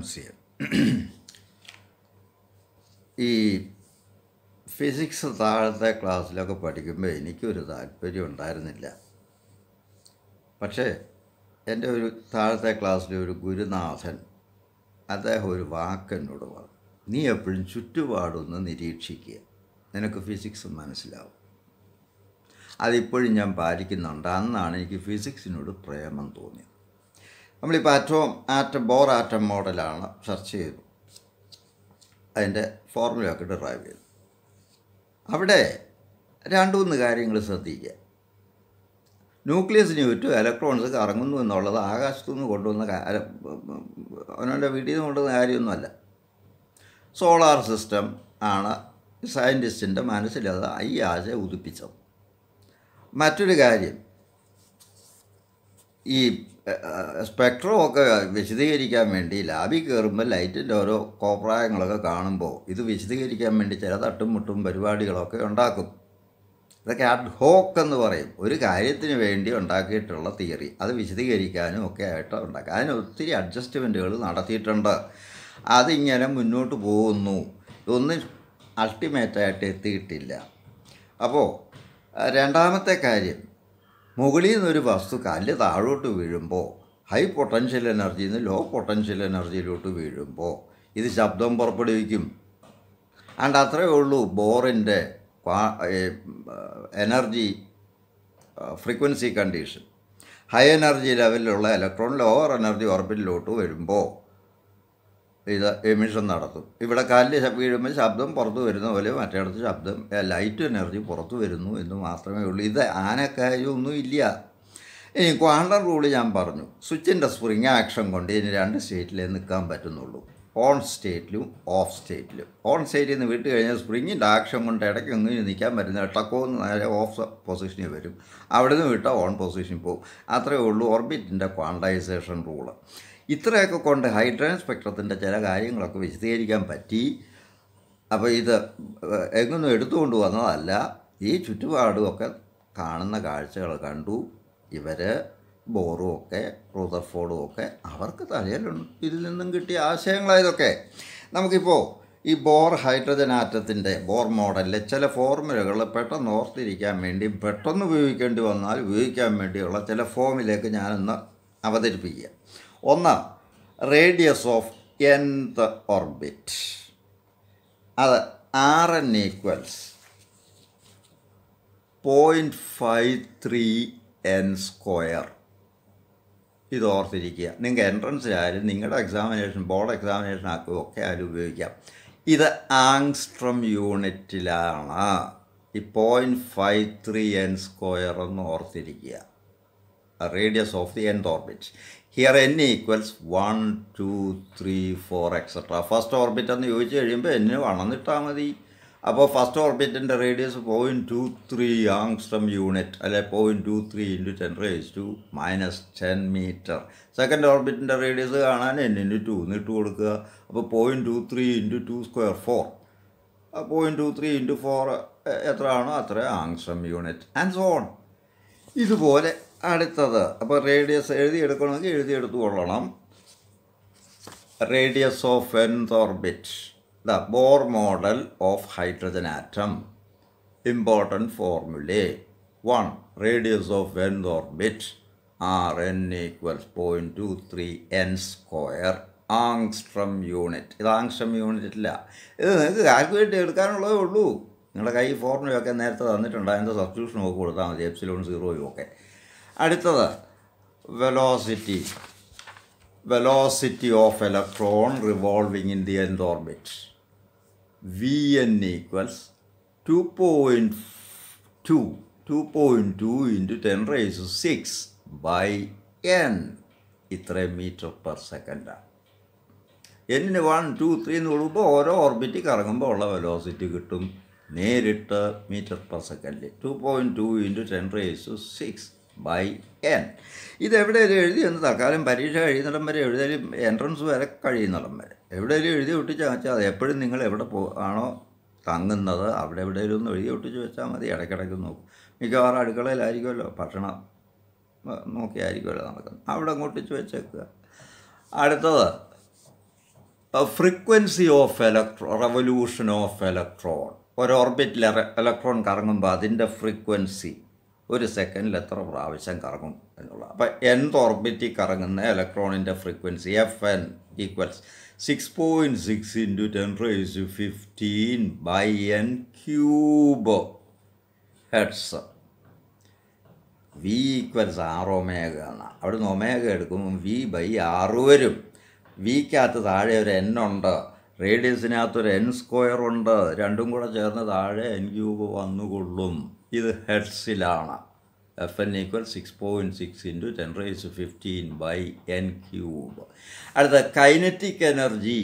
Ennemcien. ഈ physics താഴത്തെ ക്ലാസ്സിലൊക്കെ പഠിക്കുമ്പോൾ എനിക്കൊരു താല്പര്യം ഉണ്ടായിരുന്നില്ല. പക്ഷേ എൻ്റെ ഒരു താഴത്തെ ക്ലാസ്സിലെ ഒരു ഗുരുനാഥൻ അദ്ദേഹം ഒരു വാക്കെന്നോട് പറഞ്ഞു, നീ എപ്പോഴും ചുറ്റുപാടൊന്ന് നിരീക്ഷിക്കുക, നിനക്ക് ഫിസിക്സ് മനസ്സിലാവും. അതിപ്പോഴും ഞാൻ പാലിക്കുന്നുണ്ട്. അന്നാണ് എനിക്ക് ഫിസിക്സിനോട് പ്രേമം തോന്നിയത്. നമ്മളിപ്പോൾ ബോർ ആറ്റം മോഡലാണ് ചർച്ച ചെയ്തു, അതിൻ്റെ ഫോർമുലയൊക്കെ ഡിറൈവ് ചെയ്തു. അവിടെ രണ്ട് മൂന്ന് കാര്യങ്ങൾ ശ്രദ്ധിക്കുക. ന്യൂക്ലിയസിന് ചുറ്റും ഇലക്ട്രോൺസ് കറങ്ങുന്നു എന്നുള്ളത് ആകാശത്തു നിന്ന് കൊണ്ടുവന്ന അവനവൻ്റെ വീട്ടിൽ നിന്ന് കൊണ്ടുവന്ന കാര്യമൊന്നുമല്ല. സോളാർ സിസ്റ്റം ആണ് സയൻറ്റിസ്റ്റിൻ്റെ മനസ്സിലത് ഈ ആശയം ഉദിപ്പിച്ചത്. മറ്റൊരു കാര്യം, ഈ സ്പെക്ട്രം ഒക്കെ വിശദീകരിക്കാൻ വേണ്ടി ലാബിൽ കയറുമ്പോൾ ലൈറ്റിൻ്റെ ഓരോ കോപ്രായങ്ങളൊക്കെ കാണുമ്പോൾ ഇത് വിശദീകരിക്കാൻ വേണ്ടി ചില തട്ടും മുട്ടും പരിപാടികളൊക്കെ ഉണ്ടാക്കും. ഇതൊക്കെ അഡ് ഹോക്ക് എന്ന് പറയും. ഒരു കാര്യത്തിന് വേണ്ടി ഉണ്ടാക്കിയിട്ടുള്ള തിയറി അത് വിശദീകരിക്കാനും ഒക്കെ ആയിട്ട് ഉണ്ടാക്കുക. അതിന് ഒത്തിരി അഡ്ജസ്റ്റ്മെൻറ്റുകൾ നടത്തിയിട്ടുണ്ട്. അതിങ്ങനെ മുന്നോട്ട് പോകുന്നു, ഒന്നും അൾട്ടിമേറ്റായിട്ട് എത്തിയിട്ടില്ല. അപ്പോൾ രണ്ടാമത്തെ കാര്യം, മുകളിൽ നിന്നൊരു വസ്തു കല്ല് താഴോട്ട് വീഴുമ്പോൾ ഹൈ പൊട്ടൻഷ്യൽ എനർജിയിൽ നിന്ന് ലോ പൊട്ടൻഷ്യൽ എനർജിയിലോട്ട് വീഴുമ്പോൾ ഇത് ശബ്ദം പുറപ്പെടുവിക്കും. ആൻഡ് അത്രയേ ഉള്ളൂ ബോറിൻ്റെ energy frequency condition. High energy ലെവലിലുള്ള ഇലക്ട്രോൺ ലോവർ എനർജി ഓർബിറ്റിലോട്ട് വരുമ്പോൾ ഇത് എമിഷൻ നടത്തും. ഇവിടെ കല്ല് വീഴുമ്പോൾ ശബ്ദം പുറത്തു വരുന്ന പോലെ മറ്റേടത്ത് ശബ്ദം ലൈറ്റ് എനർജി പുറത്തു വരുന്നു എന്ന് മാത്രമേ ഉള്ളൂ. ഇത് ആനക്കാര്യമൊന്നും ഇല്ല. ഇനി ക്വാണ്ടം റൂള് ഞാൻ പറഞ്ഞു, സ്വിച്ചിൻ്റെ സ്പ്രിങ് ആക്ഷൻ കൊണ്ട് ഇനി രണ്ട് സ്റ്റേറ്റിലേ നിൽക്കാൻ പറ്റുന്നുള്ളൂ, ഓൺ സ്റ്റേറ്റിലും ഓഫ് സ്റ്റേറ്റിലും. ഓൺ സ്റ്റേറ്റിൽ നിന്ന് വിട്ട് കഴിഞ്ഞാൽ സ്പ്രിങ്ങിൻ്റെ ആക്ഷൻ കൊണ്ട് ഇടയ്ക്കൊന്നും ഇനി നിൽക്കാൻ പറ്റുന്ന ടക്കോന്ന് നേരെ ഓഫ് പൊസിഷനിൽ വരും, അവിടെ നിന്ന് വിട്ടാൽ ഓൺ പൊസിഷനിൽ പോകും. അത്രയേ ഉള്ളൂ ഓർബിറ്റിൻ്റെ ക്വാണ്ടൈസേഷൻ റൂള്. ഇത്രയൊക്കെ കൊണ്ട് ഹൈഡ്രജൻ സ്പെക്ട്രത്തിൻ്റെ ചില കാര്യങ്ങളൊക്കെ വിശദീകരിക്കാൻ പറ്റി. അപ്പോൾ ഇത് എങ്ങൊന്നും എടുത്തുകൊണ്ട് വന്നതല്ല, ഈ ചുറ്റുപാടുമൊക്കെ കാണുന്ന കാഴ്ചകൾ കണ്ടു ഇവർ. ബോറും ഒക്കെ റൂദർഫോർഡും ഒക്കെ അവർക്ക് തലയിലുണ്ട്, ഇതിൽ നിന്നും കിട്ടിയ ആശയങ്ങളായതൊക്കെ. നമുക്കിപ്പോൾ ഈ ബോർ ഹൈഡ്രജൻ ആറ്റത്തിൻ്റെ ബോർ മോഡലിലെ ചില ഫോർമുലകൾ പെട്ടെന്ന് ഓർത്തിരിക്കാൻ വേണ്ടി, പെട്ടെന്ന് ഉപയോഗിക്കേണ്ടി വന്നാൽ ഉപയോഗിക്കാൻ വേണ്ടിയുള്ള ചില ഫോമിലേക്ക് ഞാനൊന്ന് അവതരിപ്പിക്കുക. ഒന്ന്, റേഡിയസ് ഓഫ് nth ഓർബിറ്റ്. അത് Rn ഈക്വൽസ് 0.53 n². ഇത് ഓർത്തിരിക്കുക. നിങ്ങൾക്ക് എൻട്രൻസിലായാലും നിങ്ങളുടെ എക്സാമിനേഷൻ, ബോർഡ് എക്സാമിനേഷൻ ഒക്കെ ആയാലും ഉപയോഗിക്കാം. ഇത് ആങ്സ്ട്രം യൂണിറ്റിലാണ്. ഈ 0.53 n² എന്ന് ഓർത്തിരിക്കുക. Radius of the nth orbit. Here n equals 1, 2, 3, 4 etcetera. First orbit എന്ന് ചോദിച്ചു കഴിയുമ്പോൾ n വന്നിട്ടാൽ മതി. അപ്പോൾ ഫസ്റ്റ് ഓർബിറ്റിൻ്റെ റേഡിയസ് 0.23 ആങ്സ്ട്രം യൂണിറ്റ്, അല്ലെ 0.23 × 10⁻⁻10 മീറ്റർ. സെക്കൻഡ് ഓർബിറ്റിൻ്റെ റേഡിയസ് കാണാൻ n×2 ഇട്ട് കൊടുക്കുക. അപ്പോൾ 0.23 × 2² 4. 0.23 × 4 എത്ര ആണോ അത്ര angstrom unit, and so on. ഇതുപോലെ അടുത്തത്. അപ്പോൾ റേഡിയസ് എഴുതിയെടുക്കണമെങ്കിൽ എഴുതിയെടുത്തു കൊള്ളണം. Radius of nth orbit, the Bohr model of hydrogen atom. Important formulae. 1. Radius of nth orbit Rn equals 0.23 n² angstrom unit. ഇത് ആങ്സ്ട്രം യൂണിറ്റില്ല, ഇത് നിങ്ങൾക്ക് കാൽക്കുലേറ്റ് എടുക്കാനുള്ളതേ ഉള്ളൂ. നിങ്ങളുടെ കൈ ഫോർമുലയൊക്കെ നേരത്തെ തന്നിട്ടുണ്ട്, അതിൻ്റെ സബ്സ്റ്റിറ്റ്യൂഷൻ ഒക്കെ കൊടുത്താൽ മതി, എപ്സിലോൺ 0 ഒക്കെ. അടുത്തത് velocity of electron revolving in the nth orbit. Vn equals 2.2 × 10⁻⁶/n. ഇത്രയും മീറ്റർ പെർ സെക്കൻഡാണ്. n 1, 2, 3 എന്ന് കൊടുക്കുമ്പോൾ ഓരോ ഓർബിറ്റ് കറങ്ങുമ്പോൾ ഉള്ള വെലോസിറ്റി കിട്ടും നേരിട്ട് മീറ്റർ പെർ സെക്കൻഡിൽ. 2.2 × 10⁻⁶/n. ഇതെവിടെയെങ്കിലും എഴുതിയെന്ന് തൽക്കാലം പരീക്ഷ കഴിയുന്നിടം വരെ, എഴുതിയാലും എൻട്രൻസ് വരെ കഴിയുന്നിടം വരെ എവിടെയെങ്കിലും എഴുതി ഒട്ടിച്ചാൽ വെച്ചാൽ അത് എപ്പോഴും നിങ്ങൾ എവിടെ ആണോ തങ്ങുന്നത് അവിടെ എവിടെയെങ്കിലും ഒന്ന് എഴുതി ഒട്ടിച്ച് വെച്ചാൽ മതി. ഇടയ്ക്കിടയ്ക്ക് നോക്കും. മിക്കവാറും അടുക്കളയിലായിരിക്കുമല്ലോ, ഭക്ഷണം നോക്കിയായിരിക്കുമല്ലോ നടക്കുന്നത്, അവിടെ അങ്ങോട്ടിച്ച് വെച്ചേക്കുക. അടുത്തത് frequency of revolution of electron. ഒരു ഓർബിറ്റിൽ ഇലക്ട്രോൺ കറങ്ങുമ്പോൾ അതിൻ്റെ ഫ്രീക്വൻസി ഒരു സെക്കൻഡിൽ എത്ര പ്രാവശ്യം കറങ്ങും എന്നുള്ളത്. അപ്പോൾ nth ഓർബിറ്റിൽ കറങ്ങുന്ന ഇലക്ട്രോണിൻ്റെ frequency FN equals 6.6 × 10⁻15/n³ hertz. V equals R omega എന്നാണ്. അവിടുന്ന് ഒമേഗ എടുക്കുമ്പോൾ V/R വരും. വിക്കകത്ത് താഴെ ഒരു n ഉണ്ട്, റേഡിയസിനകത്തൊരു n² ഉണ്ട്. രണ്ടും കൂടെ ചേർന്ന് താഴെ n³ വന്നുകൊള്ളും. ഇത് ഹെർട്സിലാണ്. FN equal 6.6 × 10⁻15/n³. അടുത്ത kinetic energy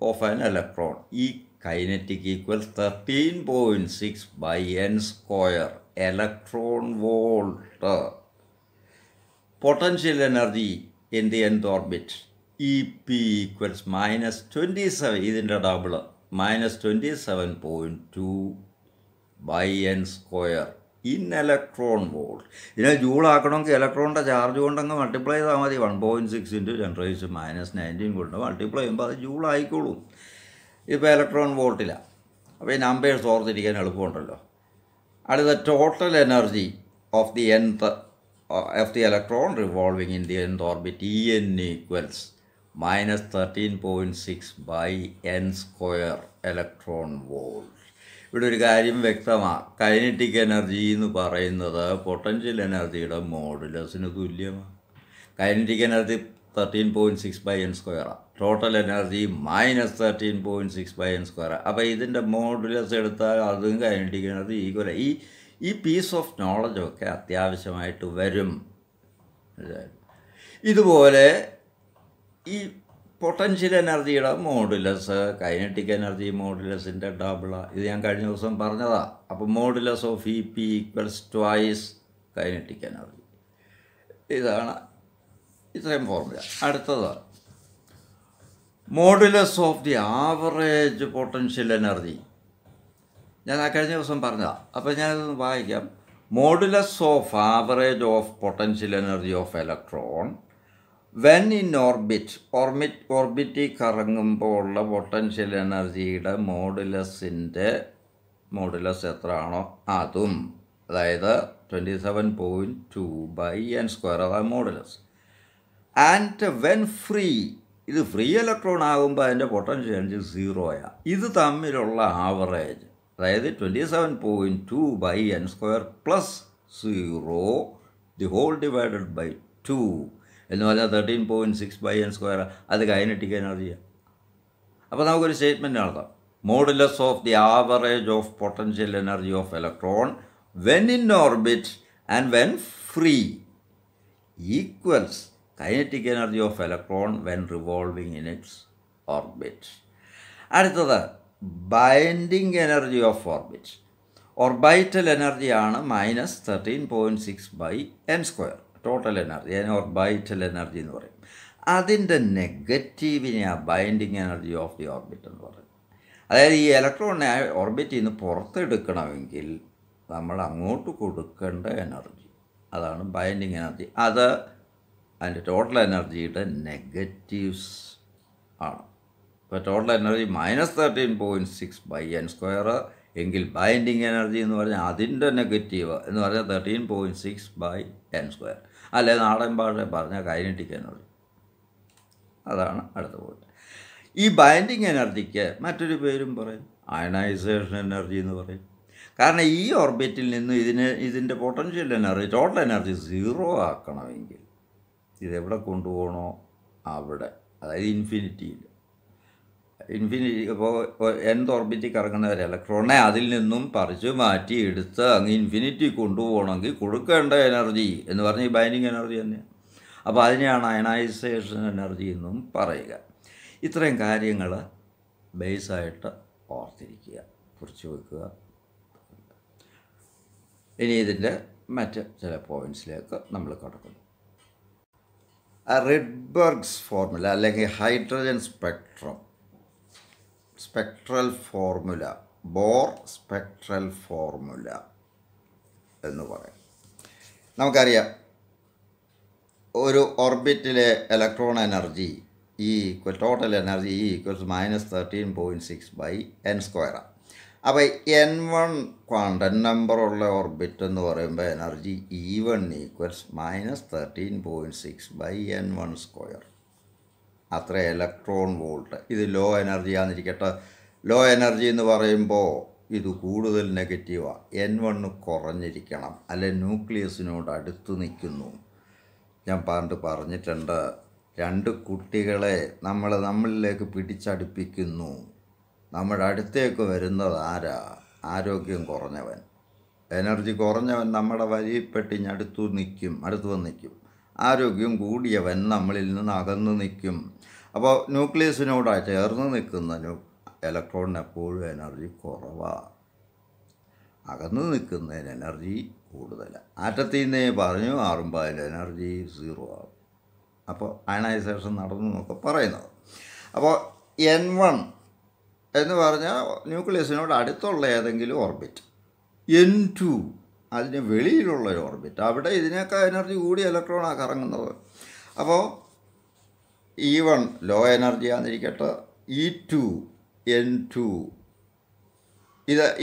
of an electron. ഈ kinetic equals 13.6/n² electron volt. Potential energy in the nth orbit EP equals -27, ഇതിൻ്റെ double -27.2/n² in electron volt. ഇതിനെ ജൂളാക്കണമെങ്കിൽ ഇലക്ട്രോണിൻ്റെ ചാർജ് കൊണ്ടങ്ങ് മൾട്ടിപ്ലൈ ചെയ്താൽ മതി. 1.6 × 10⁻19 കൊണ്ട് മൾട്ടിപ്ലൈ ചെയ്യുമ്പോൾ അത് ജൂളായിക്കോളും. ഇപ്പോൾ ഇലക്ട്രോൺ വോൾട്ടിലാണ്. അപ്പോൾ ഈ നമ്പേഴ്സ് ഓർത്തിരിക്കാൻ എളുപ്പമുണ്ടല്ലോ. അടുത്ത total energy of the electron revolving in the nth orbit EN equals -13.6/n² electron volt. ഇവിടെ ഒരു കാര്യം വ്യക്തമാണ്. കൈനറ്റിക് എനർജി എന്ന് പറയുന്നത് പൊട്ടൻഷ്യൽ എനർജിയുടെ മോഡുലസിന് തുല്യമാണ്. Kinetic energy 13.6/n². Total energy -13.6/n². അപ്പോൾ ഇതിൻ്റെ മോഡുലസ് എടുത്താൽ അതും കൈനറ്റിക് എനർജി ഈക്വൽ. ഈ പീസ് ഓഫ് നോളജൊക്കെ അത്യാവശ്യമായിട്ട് വരും. ഇതുപോലെ ഈ പൊട്ടൻഷ്യൽ എനർജിയുടെ മോഡുലസ് കൈനറ്റിക് എനർജി മോഡുലസിൻ്റെ ഡബിളാണ്. ഇത് ഞാൻ കഴിഞ്ഞ ദിവസം പറഞ്ഞതാണ്. അപ്പോൾ modulus of EP equals twice kinetic energy. ഇതാണ് ഇത്രയും ഫോർമുല. അടുത്തത് modulus of the average potential energy. ഞാൻ കഴിഞ്ഞ ദിവസം പറഞ്ഞതാണ്. അപ്പോൾ ഞാനതൊന്ന് വായിക്കാം. Modulus of average of potential energy of electron when in ഓർബിറ്റിൽ കറങ്ങുമ്പോൾ ഉള്ള പൊട്ടൻഷ്യൽ എനർജിയുടെ മോഡുലസ് എത്രയാണോ അതും, അതായത് 27.2/n², അതാണ് മോഡുലസ്. ആൻഡ് വെൻ ഫ്രീ, ഇത് ഫ്രീ ഇലക്ട്രോൺ ആകുമ്പോൾ അതിൻ്റെ പൊട്ടൻഷ്യൽ എനർജി 0 ഇത് തമ്മിലുള്ള ആവറേജ്, അതായത് 27.2/n² + 0 the whole divided by 2 എന്ന് പറഞ്ഞാൽ 13.6/n². അത് കൈനറ്റിക് എനർജിയാണ്. അപ്പോൾ നമുക്കൊരു സ്റ്റേറ്റ്മെൻറ്റ് നടത്താം. Modulus of the average of potential energy of electron when in orbit and when free equals kinetic energy of electron when revolving in its orbit. അടുത്തത് binding energy of orbit. Orbital energy ആണ് -13.6/n². Total energy, അതിന് ഓർബൈറ്റൽ energy എന്ന് പറയും. അതിൻ്റെ നെഗറ്റീവിനെയാണ് binding energy of the orbit എന്ന് പറയും. അതായത് ഈ ഇലക്ട്രോണിനെ ഓർബിറ്റിൽ നിന്ന് പുറത്തെടുക്കണമെങ്കിൽ നമ്മൾ അങ്ങോട്ട് കൊടുക്കേണ്ട എനർജി, അതാണ് ബൈൻഡിങ് എനർജി. അത് അതിൻ്റെ ടോട്ടൽ എനർജിയുടെ നെഗറ്റീവ്സ് ആണ്. ഇപ്പോൾ ടോട്ടൽ എനർജി -13.6/n² എങ്കിൽ ബൈൻഡിങ് എനർജി എന്ന് പറഞ്ഞാൽ അതിൻ്റെ നെഗറ്റീവ് എന്ന് പറഞ്ഞാൽ 13.6/n². അല്ലെ നാടൻ ഭാഷ പറഞ്ഞാൽ കൈനറ്റിക് എനർജി. അതാണ് അടുത്ത പോയിന്റ്. ഈ ബൈൻഡിങ് എനർജിക്ക് മറ്റൊരു പേരും പറയും, അയണൈസേഷൻ എനർജി എന്ന് പറയും. കാരണം ഈ ഓർബിറ്റിൽ നിന്ന് ഇതിൻ്റെ പൊട്ടൻഷ്യൽ എനർജി, ടോട്ടൽ എനർജി 0 ആക്കണമെങ്കിൽ ഇതെവിടെ കൊണ്ടുപോകണോ അവിടെ, അതായത് ഇൻഫിനിറ്റിയിൽ. ഇപ്പോൾ nth ഓർബിറ്റിൽ കറങ്ങുന്ന ഒരു ഇലക്ട്രോണിനെ അതിൽ നിന്നും പറിച്ചു മാറ്റി എടുത്ത് അങ്ങ് ഇൻഫിനിറ്റി കൊണ്ടുപോകണമെങ്കിൽ കൊടുക്കേണ്ട എനർജി എന്ന് പറഞ്ഞാൽ ഈ ബൈൻഡിങ് എനർജി തന്നെയാണ്. അപ്പോൾ അതിനെയാണ് അയണൈസേഷൻ എനർജി എന്നും പറയുക. ഇത്രയും കാര്യങ്ങൾ ബേസായിട്ട് ഓർത്തിരിക്കുക, കുറിച്ച് വെക്കുക. ഇനി ഇതിൻ്റെ മറ്റ് ചില പോയിൻറ്റ്സിലേക്ക് നമ്മൾ കടക്കുന്നു. റിഡ്ബർഗ്സ് ഫോർമുല അല്ലെങ്കിൽ hydrogen spectral formula, Bohr spectral formula എന്ന് പറയും. നമുക്കറിയാം ഒരു ഓർബിറ്റിലെ electron energy total energy equals -13.6/n². അപ്പോൾ n1 ക്വാണ്ടം നമ്പറുള്ള ഓർബിറ്റ് എന്ന് പറയുമ്പോൾ എനർജി E1 ഈക്വൽസ് -13.6/n1². അത്ര ഇലക്ട്രോൺ വോൾട്ട്. ഇത് ലോ എനർജി ആണെന്നിരിക്കട്ടെ. ലോ എനർജി എന്ന് പറയുമ്പോൾ ഇത് കൂടുതൽ നെഗറ്റീവാണ്. n1 കുറഞ്ഞിരിക്കണം, അല്ലെ ന്യൂക്ലിയസിനോട് അടുത്ത് നിൽക്കുന്നു. ഞാൻ പറഞ്ഞിട്ടുണ്ട്, രണ്ട് കുട്ടികളെ നമ്മളിലേക്ക് പിടിച്ചടുപ്പിക്കുന്നു. നമ്മുടെ അടുത്തേക്ക് വരുന്നത് ആരാ? ആരോഗ്യം കുറഞ്ഞവൻ, എനർജി കുറഞ്ഞവൻ നമ്മുടെ വരിപ്പെട്ടിഞ്ഞടുത്ത് വന്ന് നിൽക്കും. ആരോഗ്യം കൂടിയവൻ നമ്മളിൽ നിന്ന് അകന്നു നിൽക്കും. അപ്പോൾ ന്യൂക്ലിയസിനോട് ചേർന്ന് നിൽക്കുന്ന ഇലക്ട്രോണിന് എപ്പോഴും എനർജി കുറവാണ്. അകന്നു നിൽക്കുന്നതിന് എനർജി കൂടുതലാണ്. ആറ്റത്തിൽ നിന്നേ പറഞ്ഞു മാറുമ്പോൾ അതിൻ്റെ എനർജി 0 ആകും. അപ്പോൾ അയണൈസേഷൻ നടന്നു എന്നൊക്കെ പറയുന്നത്. അപ്പോൾ n1 എന്ന് പറഞ്ഞാൽ ന്യൂക്ലിയസിനോട് അടുത്തുള്ള ഏതെങ്കിലും ഓർബിറ്റ്. n2 അതിന് വെളിയിലുള്ളൊരു ഓർബിറ്റ്. അവിടെ ഇതിനേക്കാൾ എനർജി കൂടിയ ഇലക്ട്രോണാണ് കറങ്ങുന്നത്. അപ്പോൾ E1 ലോ എനർജി ആണെന്നിരിക്കട്ടെ. E2 n2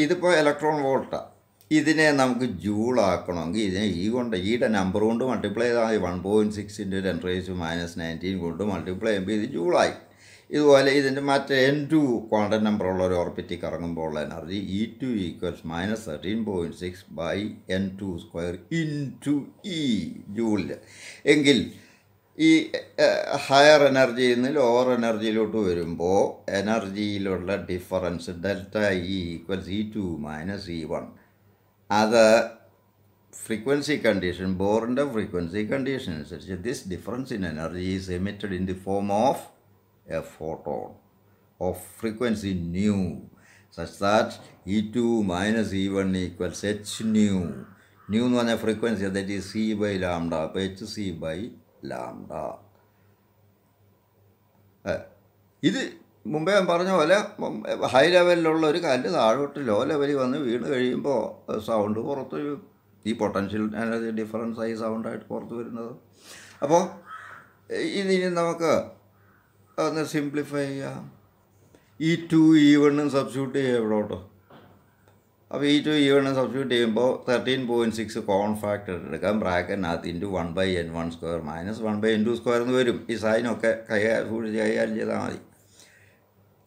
ഇതിപ്പോൾ ഇലക്ട്രോൺ വോൾട്ടാണ്. ഇതിനെ നമുക്ക് ജൂളാക്കണമെങ്കിൽ ഇതിനെ ഈയുടെ നമ്പർ കൊണ്ട് മൾട്ടിപ്ലൈ ചെയ്താൽ 1.6 × 10⁻⁻19 കൊണ്ട് മൾട്ടിപ്ലൈ ചെയ്യുമ്പോൾ ഇത് ജൂളായി. ഇതുപോലെ ഇതിൻ്റെ മറ്റേ n2 ക്വാണ്ടം നമ്പറുള്ള ഒരു ഓർബിറ്റിൽ കറങ്ങുമ്പോൾ ഉള്ള എനർജി E2 ഈക്വൽസ് -13.6/n2² × ജൂളിൽ. എങ്കിൽ ഈ ഹയർ എനർജിയിൽ നിന്ന് ലോവർ എനർജിയിലോട്ട് വരുമ്പോൾ എനർജിയിലുള്ള difference ΔE equals E2 - E1. അത് ഫ്രീക്വൻസി കണ്ടീഷൻ, ബോറിൻ്റെ ഫ്രീക്വൻസി കണ്ടീഷൻ അനുസരിച്ച് this difference in energy is emitted in the form of A photon of frequency new such that E2 - E1 equals h new. New എന്ന് പറഞ്ഞാൽ frequency, that is c/λ. അപ്പോൾ hc/λ. ഇത് മുമ്പേ ഞാൻ പറഞ്ഞ പോലെ high ലെവലിലുള്ള ഒരു കല്ല് താഴോട്ട് ലോ ലെവലിൽ വന്ന് വീണ് കഴിയുമ്പോൾ സൗണ്ട് പുറത്ത് വരും. ഈ പൊട്ടൻഷ്യൽ എനർജി ഡിഫറൻസ് ആയി സൗണ്ടായിട്ട് പുറത്ത് വരുന്നത്. അപ്പോൾ ഇതിന് നമുക്ക് ഒന്ന് സിംപ്ലിഫൈ ചെയ്യാം. E2 E1 സബ്സ്റ്റിറ്റ്യൂട്ട് ചെയ്യാം ഇവിടോട്ട്. അപ്പോൾ E2 E1 സബ്സ്റ്റിറ്റ്യൂട്ട് ചെയ്യുമ്പോൾ 13.6 കോമൺ ഫാക്ടർ എടുക്കാം. ബ്രാക്കറ്റിനകത്ത് ×1/n1² -1/n2² എന്ന് വരും. ഈ സൈനൊക്കെ കൈകാര്യം ചെയ്താൽ മതി.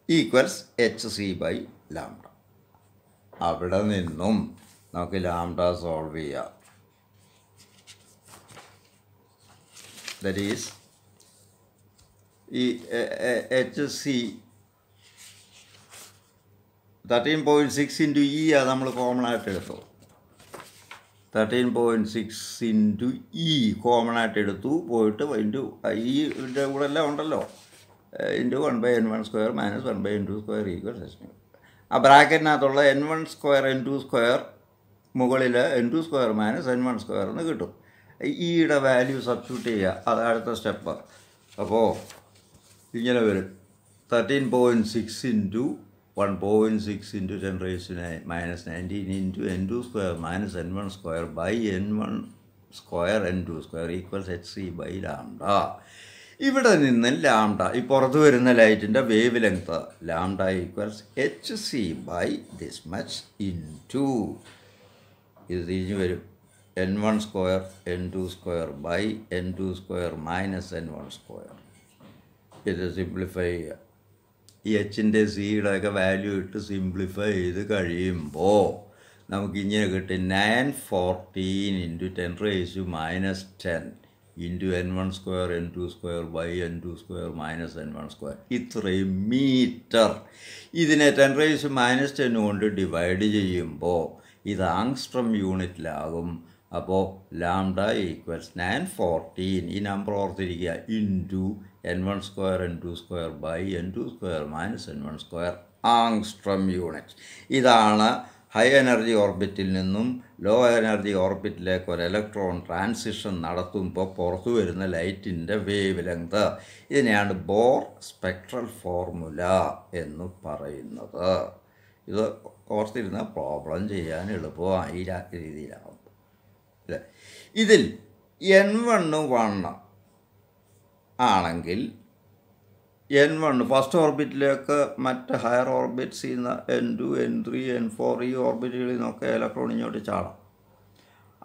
Equals hc/λ. അവിടെ നിന്നും നമുക്ക് ലാംഡ സോൾവ് ചെയ്യാം. ദറ്റ് ഈസ് ഈ hc 13.6 × E നമ്മൾ കോമൺ ആയിട്ട് എടുത്തു. 13.6 × E കോമൺ ആയിട്ട് എടുത്തു. പോയിട്ട് ഇതിൻ്റെ കൂടെ എല്ലാം ഉണ്ടല്ലോ, ×1/n1² -1/n2² ഈക്വൽസ് h. ആ ബ്രാക്കറ്റിനകത്തുള്ള n1² n2² മുകളിൽ n2² -n1² എന്ന് കിട്ടും. ഈയുടെ വാല്യൂ സബ്സ്റ്റിറ്റ്യൂട്ട് ചെയ്യുക, അത് അടുത്ത സ്റ്റെപ്പ്. അപ്പോൾ ഇങ്ങനെ വരും 13.6 × 1.6 × 10⁻⁻19 × n2² -n1² n1² equals hc/λ. ഇവിടെ നിന്ന് ലാംഡ, ഈ പുറത്ത് വരുന്ന ലൈറ്റിൻ്റെ wave length lambda equals hc/this much into ഇത് തിരിഞ്ഞ് വരും n1² n2² n2² -n1². ഇത് സിംപ്ലിഫൈ ചെയ്യുക. ഈ എച്ചിൻ്റെ സിയുടെയൊക്കെ വാല്യൂ ഇട്ട് സിംപ്ലിഫൈ ചെയ്ത് കഴിയുമ്പോൾ നമുക്കിങ്ങനെ കിട്ടും 914 × 10⁻⁻10 n1² n2² n2² -n1². ഇത്രയും മീറ്റർ. ഇതിനെ 10⁻⁻10 കൊണ്ട് ഡിവൈഡ് ചെയ്യുമ്പോൾ ഇത് ആങ്സ്ട്രം യൂണിറ്റിലാകും. അപ്പോൾ ലാംഡ ഈക്വൽസ് 914, ഈ നമ്പർ ഓർത്തിരിക്കുക, ×n1² n2² n2² -n1² angstrom unit. ഇതാണ് ഹൈ എനർജി ഓർബിറ്റിൽ നിന്നും ലോ എനർജി ഓർബിറ്റിലേക്ക് ഒരു ഇലക്ട്രോൺ ട്രാൻസിഷൻ നടത്തുമ്പോൾ പുറത്തു വരുന്ന ലൈറ്റിൻ്റെ വേവ് ലെങ്ത്. ഇതിനെയാണ് ബോർ സ്പെക്ട്രൽ ഫോർമുല എന്ന് പറയുന്നത്. ഇത് ഓർത്തിരുന്ന പ്രോബ്ലം ചെയ്യാൻ എളുപ്പമായി രീതിയിലാകും അല്ലേ. ഇതിൽ n1 1 ആണെങ്കിൽ N1 ഫസ്റ്റ് ഓർബിറ്റിലേക്ക് മറ്റ് ഹയർ ഓർബിറ്റ്സ് ചെയ്യുന്ന N2, N3, N4 ഈ ഓർബിറ്റുകളിൽ നിന്നൊക്കെ ഇലക്ട്രോൺ ഇങ്ങോട്ട് ചാടാം.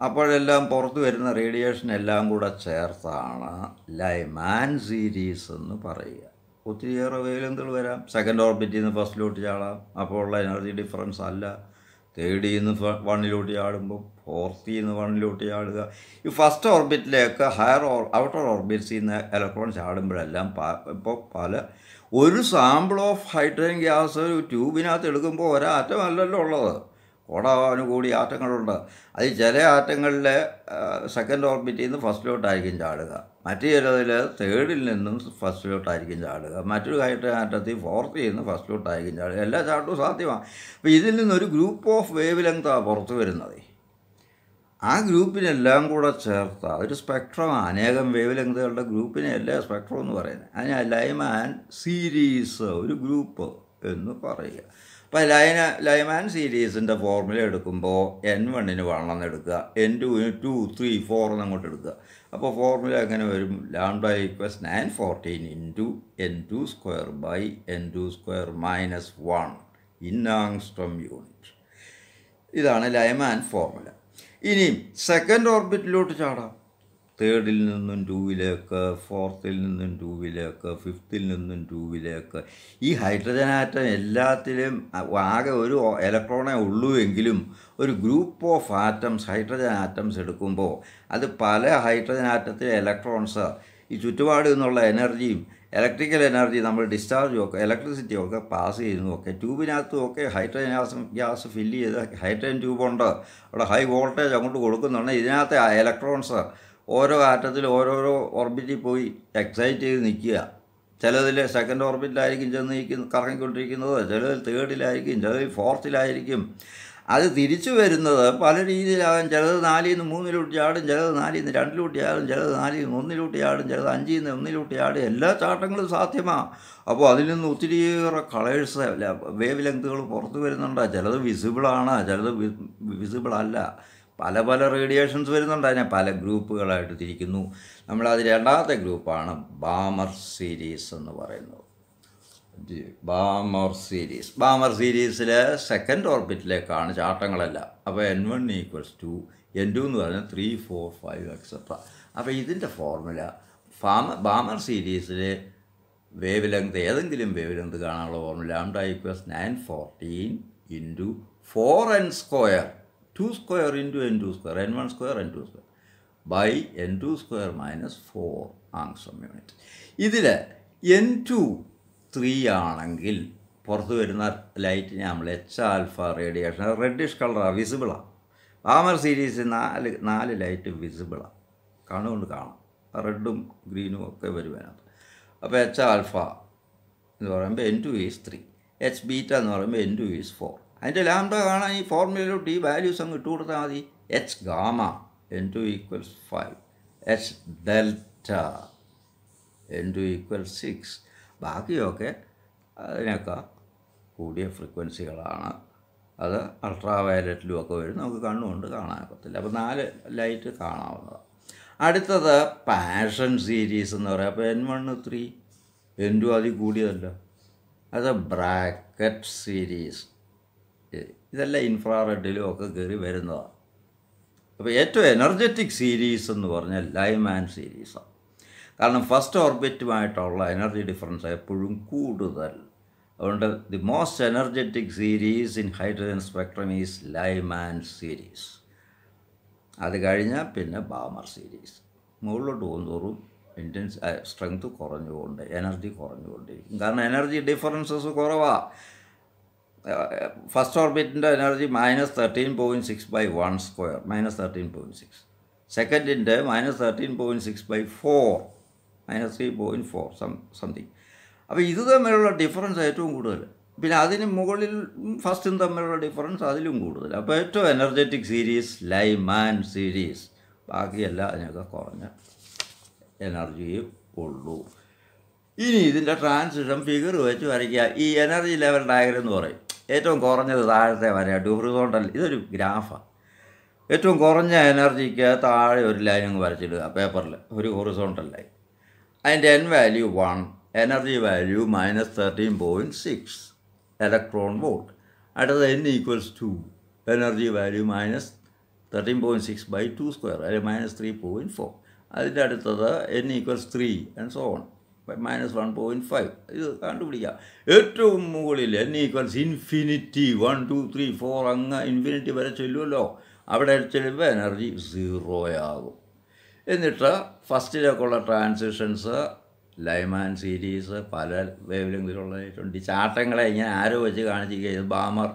അപ്പോഴെല്ലാം പുറത്തു വരുന്ന റേഡിയേഷൻ എല്ലാം കൂടെ ചേർത്താണ് ലൈമാൻ സീരീസ് എന്ന് പറയുക. ഒത്തിരിയേറെ വേവ്ലെങ്തുകൾ വരാം. സെക്കൻഡ് ഓർബിറ്റിൽ നിന്ന് ഫസ്റ്റിലോട്ട് ചാടാം, അപ്പോൾ ഉള്ള എനർജി ഡിഫറൻസ് അല്ല. തേർഡിൽ നിന്ന് വണ്ണിലോട്ട് ചാടുമ്പോൾ ഫോർത്തിൽ നിന്ന് വണ്ണിലോട്ട് ചാടുക. ഈ ഫസ്റ്റ് ഓർബിറ്റിലേക്ക് ഔട്ടർ ഓർബിറ്റ്സിൽ നിന്ന് ഇലക്ട്രോൺ ചാടുമ്പോഴെല്ലാം ഇപ്പോൾ ഒരു സാമ്പിൾ ഓഫ് ഹൈഡ്രജൻ ഗ്യാസ് ഒരു ട്യൂബിനകത്ത് എടുക്കുമ്പോൾ ഒരാറ്റമല്ലല്ലോ ഉള്ളത്, കോടാനുകൂടി ആറ്റങ്ങളുണ്ട്. അത് ചില ആറ്റങ്ങളിൽ സെക്കൻഡ് ഓർബിറ്റിൽ നിന്ന് ഫസ്റ്റിലോട്ടായിരിക്കും ചാടുക, മറ്റു ചിലതിൽ തേർഡിൽ നിന്നും ഫസ്റ്റിലോട്ടായിരിക്കും ചാടുക, മറ്റൊരു ഹൈഡ്രജൻ ആറ്റത്തിൽ ഫോർത്തിൽ നിന്ന് ഫസ്റ്റിലോട്ടായിരിക്കും ചാടുക. എല്ലാ ചാട്ടവും സാധ്യമാണ്. അപ്പോൾ ഇതിൽ നിന്നൊരു ഗ്രൂപ്പ് ഓഫ് വേവ് ലെങ്താണ് പുറത്തു വരുന്നത്. ആ ഗ്രൂപ്പിനെല്ലാം കൂടെ ചേർത്ത് ഒരു സ്പെക്ട്രം, അനേകം വേവ് ലെങ്തുകളുടെ ഗ്രൂപ്പിനെയല്ലേ സ്പെക്ട്രം എന്ന് പറയുന്നത്. അതിന് ലൈമാൻ സീരീസ് ഒരു ഗ്രൂപ്പ് എന്ന് പറയുക. അപ്പോൾ ലൈമാൻ സീരീസിൻ്റെ ഫോർമുല എടുക്കുമ്പോൾ N1 1 എടുക്കുക, N2 2, 3, 4 അങ്ങോട്ട് എടുക്കുക. അപ്പോൾ ഫോർമുല എങ്ങനെ വരും? λ = 914 × N2² / N2² - 1 in angstrom unit. ഇതാണ് ലൈമാൻ ഫോർമുല. ഇനി സെക്കൻഡ് ഓർബിറ്റിലോട്ട് ചാടാം. തേർഡിൽ നിന്നും 2 ഫോർത്തിൽ നിന്നും 2 ഫിഫ്ത്തിൽ നിന്നും 2 ഈ ഹൈഡ്രജൻ ആറ്റം എല്ലാത്തിലും ആകെ ഒരു ഇലക്ട്രോണേ ഉള്ളൂ എങ്കിലും ഒരു group of atoms, hydrogen atoms എടുക്കുമ്പോൾ അത് പല ഹൈഡ്രജൻ ആറ്റത്തിലെ ഇലക്ട്രോൺസ് ഈ ചുറ്റുപാടിൽ നിന്നുള്ള എനർജിയും ഇലക്ട്രിക്കൽ എനർജി നമ്മൾ ഡിസ്ചാർജും ഒക്കെ ഇലക്ട്രിസിറ്റിയും ഒക്കെ പാസ് ചെയ്യുന്നതൊക്കെ ട്യൂബിനകത്തും ഒക്കെ ഹൈഡ്രജൻ ഗ്യാസ് ഫില്ല് ചെയ്ത് ഹൈഡ്രജൻ ട്യൂബുണ്ട്, അവിടെ ഹൈ വോൾട്ടേജ് അങ്ങോട്ട് കൊടുക്കുന്നുണ്ട്. ഇതിനകത്തെ ഇലക്ട്രോൺസ് ഓരോ ആറ്റത്തിൽ ഓരോരോ ഓർബിറ്റിൽ പോയി എക്സൈറ്റ് ചെയ്ത് നിൽക്കുക. ചിലതിൽ സെക്കൻഡ് ഓർബിറ്റിലായിരിക്കും ചെന്ന് കറങ്ങിക്കൊണ്ടിരിക്കുന്നത്, ചിലതിൽ തേർഡിലായിരിക്കും, ചിലതിൽ ഫോർത്തിലായിരിക്കും. അത് തിരിച്ചു വരുന്നത് പല രീതിയിലാകും. ചിലത് 4ൽ നിന്ന് 3 ചാടും, ചിലത് 4ൽ നിന്ന് 2 ചാടും, ചിലത് 4ൽ നിന്ന് 1 ചാടും, ചിലത് 5ൽ നിന്ന് 1 ചാടും. എല്ലാ ചാട്ടങ്ങളും സാധ്യമാണ്. അപ്പോൾ അതിൽ നിന്ന് ഒത്തിരിയേറെ കളേഴ്സ്, വേവ് ലെങ്തുകൾ പുറത്തു വരുന്നുണ്ട്. ചിലത് വിസിബിളാണ്, ചിലത് വിസിബിൾ അല്ല. പല റേഡിയേഷൻസ് വരുന്നുണ്ട്. അതിനെ പല ഗ്രൂപ്പുകളായിട്ട് തിരിക്കുന്നു. നമ്മളത് രണ്ടാമത്തെ ഗ്രൂപ്പാണ് ബാമർ സീരീസ് എന്ന് പറയുന്നത്. ബാമർ സീരീസിൽ സെക്കൻഡ് ഓർബിറ്റിലേക്കാണ് ചാട്ടങ്ങളെല്ലാം. അപ്പോൾ N1 = N2 എന്ന് പറഞ്ഞാൽ 3, 4, 5 എക്സെട്ര. അപ്പോൾ ഇതിൻ്റെ ഫോർമുല ബാമർ സീരീസിലെ വേവ് ലെങ്ത്, ഏതെങ്കിലും വേവ് ലെങ്ത് കാണാനുള്ള formula λ = 914 × 4n² 2² × N2², N1² / N2² - 4 angstrom unit. ഇതിൽ N2 3 ആണെങ്കിൽ പുറത്ത് വരുന്ന ലൈറ്റിനെ നമ്മൾ H-α റേഡിയേഷൻ, റെഡിഷ് കളറാണ്, വിസിബിളാണ്. ബാമർ സീരീസിൽ 4 ലൈറ്റ് വിസിബിളാണ്, കണ്ണുകൊണ്ട് കാണാം. റെഡും ഗ്രീനും ഒക്കെ വരുവാനത്. അപ്പോൾ H-α എന്ന് പറയുമ്പോൾ N2 = 3, H-β എന്ന് പറയുമ്പോൾ N2 = 4. അതിൻ്റെ ലാംഡ കാണാൻ ഈ ഫോർമുലയിലോട്ട് ഈ വാല്യൂസ് അങ്ങ് ഇട്ട് കൊടുത്താൽ മതി. H-γ N2 = 5, H-δ N2 = 6. ബാക്കിയൊക്കെ അതിനൊക്കെ കൂടിയ ഫ്രീക്വൻസികളാണ്. അത് അൾട്രാ വയലറ്റിലും ഒക്കെ വരും, നമുക്ക് കണ്ണുകൊണ്ട് കാണാനൊക്കത്തില്ല. അപ്പോൾ 4 ലൈറ്റ് കാണാവുന്നതാണ്. അടുത്തത് പാഷൻ സീരീസ് എന്ന് പറയാം. അപ്പോൾ N1 3, N2 അതിൽ കൂടിയതല്ല. അത് ബ്രാക്കറ്റ് സീരീസ്. ഇതെല്ലാം ഇൻഫ്രാറെഡിലും ഒക്കെ കയറി വരുന്നതാണ്. അപ്പോൾ ഏറ്റവും എനർജറ്റിക് സീരീസ് എന്ന് പറഞ്ഞാൽ ലൈമാൻ സീരീസാണ്. കാരണം ഫസ്റ്റ് ഓർബിറ്റുമായിട്ടുള്ള എനർജി ഡിഫറൻസ് എപ്പോഴും കൂടുതൽ. അതുകൊണ്ട് the most energetic series in hydrogen spectrum is Lyman series. അത് കഴിഞ്ഞാൽ പിന്നെ ബാമർ സീരീസ്. മുകളിലോട്ട് പോകുന്നതോറും സ്ട്രെങ്ത് കുറഞ്ഞുകൊണ്ട് എനർജി കുറഞ്ഞുകൊണ്ടിരിക്കും. കാരണം എനർജി ഡിഫറൻസസ് കുറവാണ്. ഫസ്റ്റ് ഓർബിറ്റിൻ്റെ എനർജി -13.6 / 1², -13.6. സെക്കൻഡിൻ്റെ -13.6 / 4, -3.4 സംതിങ്. അപ്പോൾ ഇത് തമ്മിലുള്ള ഡിഫറൻസ് ഏറ്റവും കൂടുതൽ. പിന്നെ അതിന് മുകളിൽ ഫസ്റ്റും തമ്മിലുള്ള ഡിഫറൻസ് അതിലും കൂടുതൽ. അപ്പോൾ ഏറ്റവും എനർജറ്റിക് സീരീസ് ലൈമാൻ സീരീസ്. ബാക്കിയെല്ലാം അതിനൊക്കെ കുറഞ്ഞ എനർജിയേ ഉള്ളൂ. ഇനി ഇതിൻ്റെ ട്രാൻസിഷൻ ഫിഗർ വെച്ച് വരയ്ക്കുക. ഈ എനർജി ലെവൽ ഡയഗ്രം എന്ന് പറയും. ഏറ്റവും കുറഞ്ഞത് താഴത്തെ വരെയായിട്ട് ഹൊറിസോണ്ടൽ, ഇതൊരു ഗ്രാഫാണ്. ഏറ്റവും കുറഞ്ഞ എനർജിക്ക് താഴെ ഒരു ലൈൻ അങ്ങ് വരച്ചിടുക പേപ്പറിൽ, ഒരു ഹൊറിസോണ്ടൽ ലൈൻ. അതിൻ്റെ N value 1, energy value -13.6 electron volt. അടുത്തത് n equals 2 energy value -13.6 by 2 square അല്ലെങ്കിൽ -3.4. അതിൻ്റെ അടുത്തത് n equals 3 and so on -1.5. ഇത് കണ്ടുപിടിക്കാം. ഏറ്റവും മുകളിൽ n ഈക്വൽസ് ഇൻഫിനിറ്റി 1 2 3 4 അങ്ങ് ഇൻഫിനിറ്റി വരെ ചെല്ലുമല്ലോ. അവിടെ ചെല്ലുമ്പോൾ എനർജി 0 ആകും. എന്നിട്ട് ഫസ്റ്റിലേക്കുള്ള ട്രാൻസിഷൻസ് ലൈമാൻ സീരീസ് പല വേവ് ലെങ്തിലുള്ളതായിട്ടുണ്ട്. ഈ ചാട്ടങ്ങളെ ഇങ്ങനെ ആരോ വെച്ച് കാണിച്ചിരിക്കുക. ഇത് ബാമർ,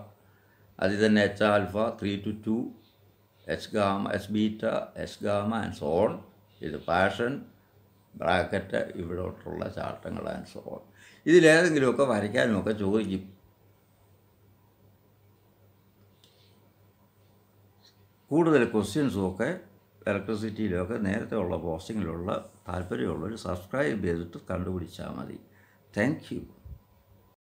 അതിൽ തന്നെ H alpha 3 to 2, H gamma, H beta, H gamma and so on. ഇത് പാഷൻ ബ്രാക്കറ്റ് ഇവിടോട്ടുള്ള ചാട്ടങ്ങൾ ആൻഡ് സോ ഓൺ. ഇതിലേതെങ്കിലുമൊക്കെ വരയ്ക്കാനുമൊക്കെ ചോദിക്കും. കൂടുതൽ ക്വസ്റ്റ്യൻസുമൊക്കെ ഇലക്ട്രിസിറ്റിയിലൊക്കെ നേരത്തെ ഉള്ള പോസ്റ്റിങ്ങിലുള്ള താല്പര്യമുള്ളവർ സബ്സ്ക്രൈബ് ചെയ്തിട്ട് കണ്ടുപിടിച്ചാൽ മതി. Thank you.